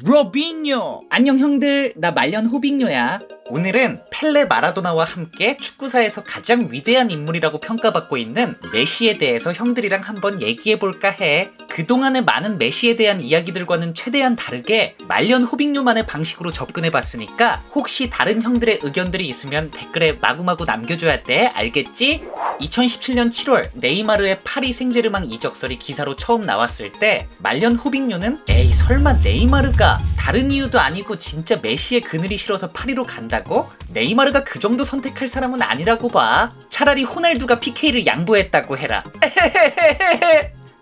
로빈요! 안녕 형들, 나 말년 호빙요야. 오늘은 펠레 마라도나와 함께 축구사에서 가장 위대한 인물이라고 평가받고 있는 메시에 대해서 형들이랑 한번 얘기해볼까 해. 그동안의 많은 메시에 대한 이야기들과는 최대한 다르게 말년 호빙요만의 방식으로 접근해봤으니까 혹시 다른 형들의 의견들이 있으면 댓글에 마구마구 남겨줘야 돼. 알겠지? 2017년 7월 네이마르의 파리 생제르맹 이적설이 기사로 처음 나왔을 때 말년 호빙요는 에이 설마 네이마르가 다른 이유도 아니고 진짜 메시의 그늘이 싫어서 파리로 간다고? 네이마르가 그 정도 선택할 사람은 아니라고 봐. 차라리 호날두가 PK를 양보했다고 해라.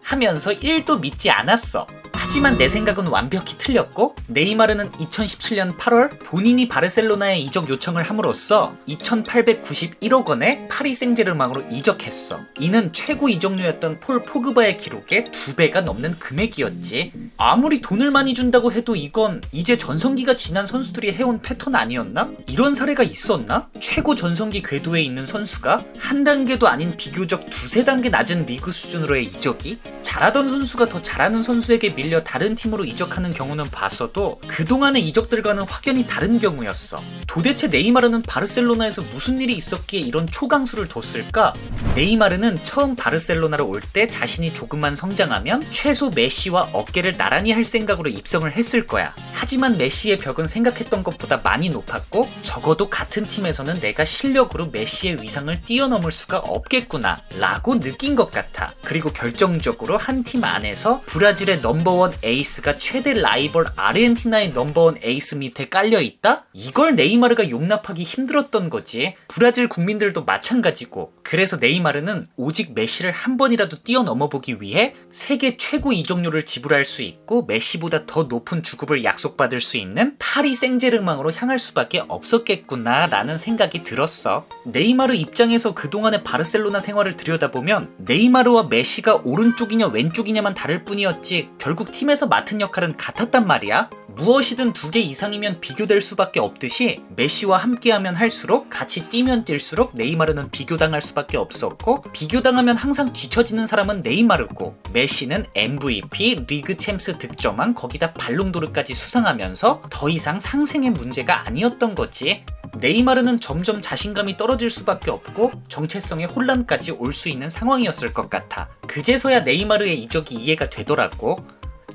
하면서 1도 믿지 않았어. 하지만 내 생각은 완벽히 틀렸고, 네이마르는 2017년 8월 본인이 바르셀로나에 이적 요청을 함으로써 2,891억 원에 파리 생제르맹으로 이적했어. 이는 최고 이적료였던 폴 포그바의 기록의 2배가 넘는 금액이었지. 아무리 돈을 많이 준다고 해도 이건 이제 전성기가 지난 선수들이 해온 패턴 아니었나? 이런 사례가 있었나? 최고 전성기 궤도에 있는 선수가 한 단계도 아닌 비교적 두세 단계 낮은 리그 수준으로의 이적이? 잘하던 선수가 더 잘하는 선수에게 밀려 다른 팀으로 이적하는 경우는 봤어도 그동안의 이적들과는 확연히 다른 경우였어. 도대체 네이마르는 바르셀로나에서 무슨 일이 있었기에 이런 초강수를 뒀을까? 네이마르는 처음 바르셀로나로 올 때 자신이 조금만 성장하면 최소 메시와 어깨를 나란히 할 생각으로 입성을 했을 거야. 하지만 메시의 벽은 생각했던 것보다 많이 높았고 적어도 같은 팀에서는 내가 실력으로 메시의 위상을 뛰어넘을 수가 없겠구나 라고 느낀 것 같아. 그리고 결정적으로 한 팀 안에서 브라질의 넘버원 에이스가 최대 라이벌 아르헨티나의 넘버원 에이스 밑에 깔려있다? 이걸 네이마르가 용납하기 힘들었던 거지. 브라질 국민들도 마찬가지고. 그래서 네이마르는 오직 메시를 한 번이라도 뛰어넘어보기 위해 세계 최고 이적료를 지불할 수 있고 메시보다 더 높은 주급을 약속받을 수 있는 파리 생제르맹으로 향할 수밖에 없었겠구나 라는 생각이 들었어. 네이마르 입장에서 그동안의 바르셀로나 생활을 들여다보면 네이마르와 메시가 오른쪽이냐 왼쪽이냐만 다를 뿐이었지 결국 팀에서 맡은 역할은 같았단 말이야. 무엇이든 2개 이상이면 비교될 수밖에 없듯이 메시와 함께하면 할수록 같이 뛰면 뛸수록 네이마르는 비교당할 수밖에 없었고 비교당하면 항상 뒤처지는 사람은 네이마르고 메시는 MVP, 리그 챔스 득점왕 거기다 발롱도르까지 수상하면서 더 이상 상생의 문제가 아니었던 거지. 네이마르는 점점 자신감이 떨어질 수밖에 없고 정체성의 혼란까지 올 수 있는 상황이었을 것 같아. 그제서야 네이마르의 이적이 이해가 되더라고.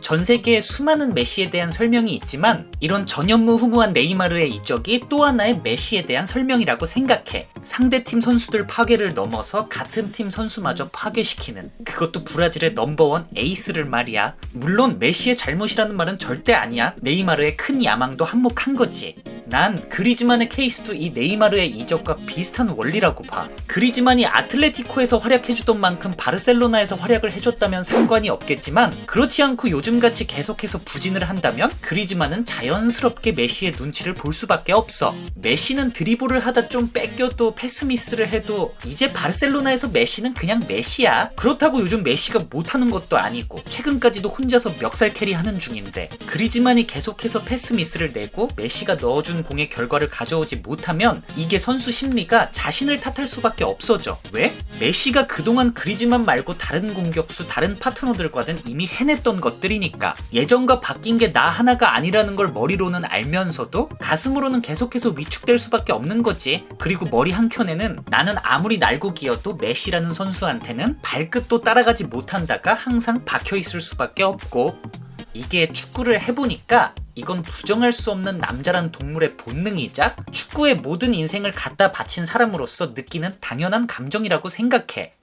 전 세계에 수많은 메시에 대한 설명이 있지만 이런 전현무후무한 네이마르의 이적이 또 하나의 메시에 대한 설명이라고 생각해. 상대팀 선수들 파괴를 넘어서 같은 팀 선수마저 파괴시키는, 그것도 브라질의 넘버원 에이스를 말이야. 물론 메시의 잘못이라는 말은 절대 아니야. 네이마르의 큰 야망도 한몫한 거지. 난 그리즈만의 케이스도 이 네이마르의 이적과 비슷한 원리라고 봐. 그리즈만이 아틀레티코에서 활약해주던 만큼 바르셀로나에서 활약을 해줬다면 상관이 없겠지만 그렇지 않고 요즘같이 계속해서 부진을 한다면 그리즈만은 자연스럽게 메시의 눈치를 볼 수밖에 없어. 메시는 드리블을 하다 좀 뺏겨도 패스미스를 해도 이제 바르셀로나에서 메시는 그냥 메시야. 그렇다고 요즘 메시가 못하는 것도 아니고 최근까지도 혼자서 멱살 캐리하는 중인데 그리즈만이 계속해서 패스미스를 내고 메시가 넣어준 공의 결과를 가져오지 못하면 이게 선수 심리가 자신을 탓할 수밖에 없어져. 왜? 메시가 그동안 그리즈만 말고 다른 공격수, 다른 파트너들과는 이미 해냈던 것들이니까. 예전과 바뀐 게 나 하나가 아니라는 걸 머리로는 알면서도 가슴으로는 계속해서 위축될 수밖에 없는 거지. 그리고 머리 한켠에는 나는 아무리 날고 기어도 메시라는 선수한테는 발끝도 따라가지 못한다가 항상 박혀있을 수밖에 없고. 이게 축구를 해보니까 이건 부정할 수 없는 남자란 동물의 본능이자 축구의 모든 인생을 갖다 바친 사람으로서 느끼는 당연한 감정이라고 생각해.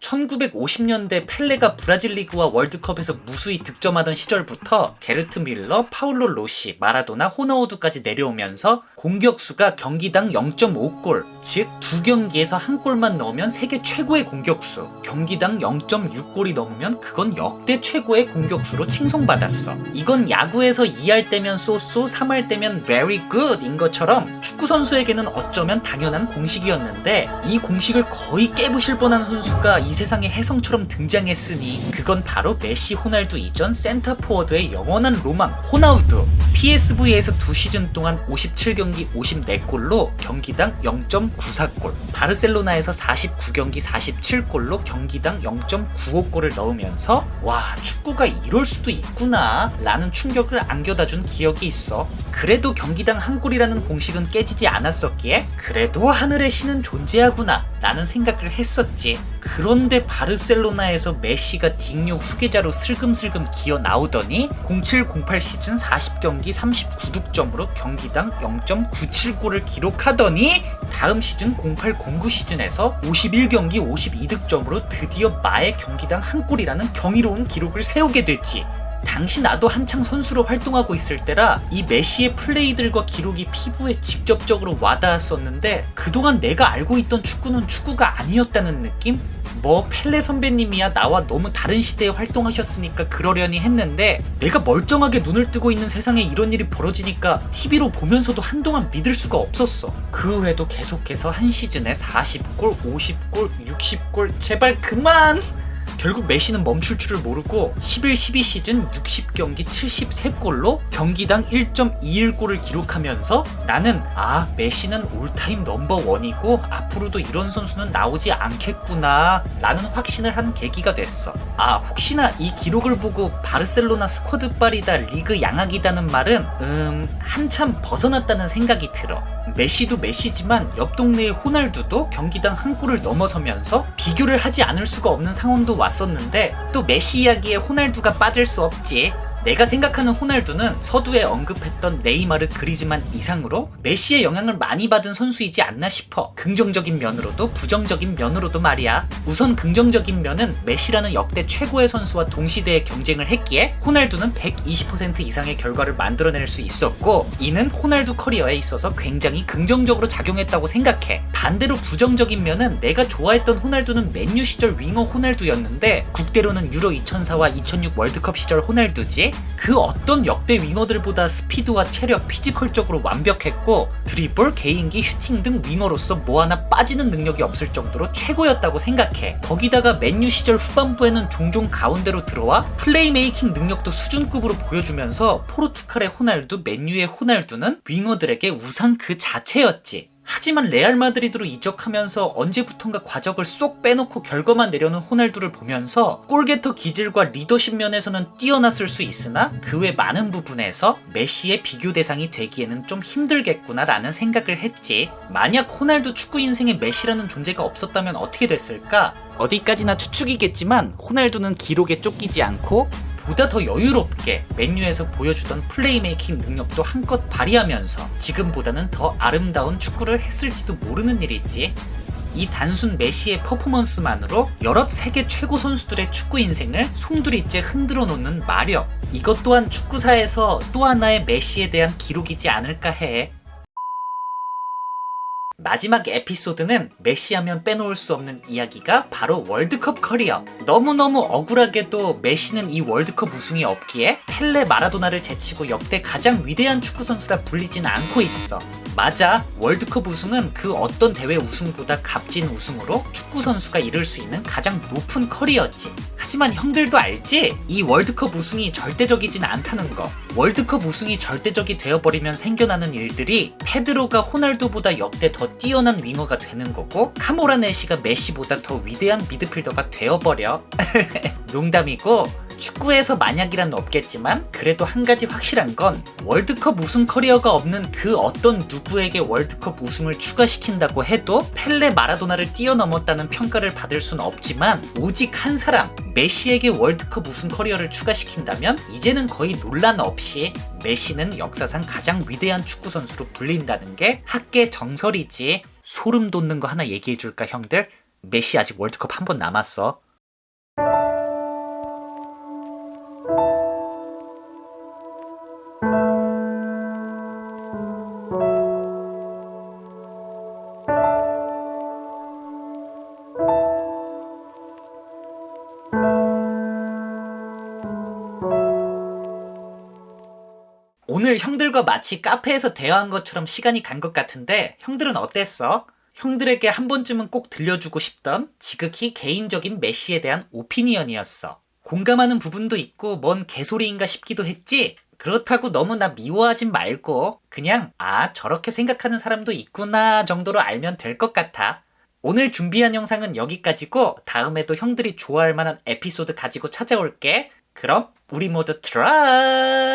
1950년대 펠레가 브라질 리그와 월드컵에서 무수히 득점하던 시절부터 게르트 밀러, 파울로 로시, 마라도나, 호나우두까지 내려오면서 공격수가 경기당 0.5골, 즉 2경기에서 1골만 넣으면 세계 최고의 공격수, 경기당 0.6골이 넘으면 그건 역대 최고의 공격수로 칭송받았어. 이건 야구에서 2할 때면 쏘쏘, 3할 때면 very good 인 것처럼 축구 선수에게는 어쩌면 당연한 공식이었는데 이 공식을 거의 깨부실 뻔한 선수가 이 세상의 혜성처럼 등장했으니 그건 바로 메시, 호날두 이전 센터포워드의 영원한 로망 호나우두. PSV에서 2시즌 동안 57경기 54골로 경기당 0.94골, 바르셀로나에서 49경기 47골로 경기당 0.95골을 넣으면서 와, 축구가 이럴 수도 있구나 라는 충격을 안겨다준 기억이 있어. 그래도 경기당 한 골이라는 공식은 깨지지 않았었기에 그래도 하늘의 신은 존재하구나 라는 생각을 했었지. 그런데 바르셀로나에서 메시가 딩요 후계자로 슬금슬금 기어 나오더니 07-08 시즌 40경기 39득점으로 경기당 0.97골을 기록하더니 다음 시즌 08-09 시즌에서 51경기 52득점으로 드디어 마의 경기당 한 골이라는 경이로운 기록을 세우게 됐지. 당시 나도 한창 선수로 활동하고 있을 때라 이 메시의 플레이들과 기록이 피부에 직접적으로 와닿았었는데 그동안 내가 알고 있던 축구는 축구가 아니었다는 느낌? 뭐 펠레 선배님이야 나와 너무 다른 시대에 활동하셨으니까 그러려니 했는데 내가 멀쩡하게 눈을 뜨고 있는 세상에 이런 일이 벌어지니까 TV로 보면서도 한동안 믿을 수가 없었어. 그 후에도 계속해서 한 시즌에 40골, 50골, 60골 제발 그만! 결국 메시는 멈출 줄을 모르고 11-12 시즌 60경기 73골로 경기당 1.21골을 기록하면서 나는 메시는 올타임 넘버원이고 앞으로도 이런 선수는 나오지 않겠구나 라는 확신을 한 계기가 됐어. 혹시나 이 기록을 보고 바르셀로나 스쿼드빨이다 리그 양악이다는 말은 한참 벗어났다는 생각이 들어. 메시도 메시지만 옆 동네의 호날두도 경기당 한 골을 넘어서면서 비교를 하지 않을 수가 없는 상황도 왔었는데 또 메시 이야기에 호날두가 빠질 수 없지. 내가 생각하는 호날두는 서두에 언급했던 네이마르 그리즈만 이상으로 메시의 영향을 많이 받은 선수이지 않나 싶어. 긍정적인 면으로도 부정적인 면으로도 말이야. 우선 긍정적인 면은 메시라는 역대 최고의 선수와 동시대에 경쟁을 했기에 호날두는 120% 이상의 결과를 만들어낼 수 있었고 이는 호날두 커리어에 있어서 굉장히 긍정적으로 작용했다고 생각해. 반대로 부정적인 면은 내가 좋아했던 호날두는 맨유 시절 윙어 호날두였는데 국대로는 유로 2004와 2006 월드컵 시절 호날두지. 그 어떤 역대 윙어들보다 스피드와 체력, 피지컬적으로 완벽했고 드리블, 개인기, 슈팅 등 윙어로서 뭐 하나 빠지는 능력이 없을 정도로 최고였다고 생각해. 거기다가 맨유 시절 후반부에는 종종 가운데로 들어와 플레이메이킹 능력도 수준급으로 보여주면서 포르투갈의 호날두, 맨유의 호날두는 윙어들에게 우상 그 자체였지. 하지만 레알 마드리드로 이적하면서 언제부턴가 과적을 쏙 빼놓고 결과만 내려는 호날두를 보면서 골게터 기질과 리더십 면에서는 뛰어났을 수 있으나 그 외 많은 부분에서 메시의 비교 대상이 되기에는 좀 힘들겠구나 라는 생각을 했지. 만약 호날두 축구 인생에 메시라는 존재가 없었다면 어떻게 됐을까? 어디까지나 추측이겠지만 호날두는 기록에 쫓기지 않고 보다 더 여유롭게 맨유에서 보여주던 플레이메이킹 능력도 한껏 발휘하면서 지금보다는 더 아름다운 축구를 했을지도 모르는 일이지. 이 단순 메시의 퍼포먼스만으로 여러 세계 최고 선수들의 축구 인생을 송두리째 흔들어 놓는 마력, 이것 또한 축구사에서 또 하나의 메시에 대한 기록이지 않을까 해. 마지막 에피소드는 메시하면 빼놓을 수 없는 이야기가 바로 월드컵 커리어. 너무너무 억울하게도 메시는 이 월드컵 우승이 없기에 펠레, 마라도나를 제치고 역대 가장 위대한 축구선수라 불리진 않고 있어. 맞아, 월드컵 우승은 그 어떤 대회 우승보다 값진 우승으로 축구선수가 이룰 수 있는 가장 높은 커리어지. 하지만 형들도 알지? 이 월드컵 우승이 절대적이진 않다는 거. 월드컵 우승이 절대적이 되어버리면 생겨나는 일들이 페드로가 호날두보다 역대 더 뛰어난 윙어가 되는 거고 카모라네시가 메시보다 더 위대한 미드필더가 되어버려. 농담이고 축구에서 만약이란 없겠지만 그래도 한 가지 확실한 건 월드컵 우승 커리어가 없는 그 어떤 누구에게 월드컵 우승을 추가시킨다고 해도 펠레, 마라도나를 뛰어넘었다는 평가를 받을 순 없지만 오직 한 사람, 메시에게 월드컵 우승 커리어를 추가시킨다면 이제는 거의 논란 없이 메시는 역사상 가장 위대한 축구선수로 불린다는 게 학계 정설이지. 소름 돋는 거 하나 얘기해줄까 형들? 메시 아직 월드컵 한 번 남았어. 오늘 형들과 마치 카페에서 대화한 것처럼 시간이 간 것 같은데 형들은 어땠어? 형들에게 한 번쯤은 꼭 들려주고 싶던 지극히 개인적인 메시에 대한 오피니언이었어. 공감하는 부분도 있고 뭔 개소리인가 싶기도 했지? 그렇다고 너무 나 미워하진 말고 그냥 저렇게 생각하는 사람도 있구나 정도로 알면 될 것 같아. 오늘 준비한 영상은 여기까지고 다음에도 형들이 좋아할 만한 에피소드 가지고 찾아올게. 그럼 우리 모두 트라이!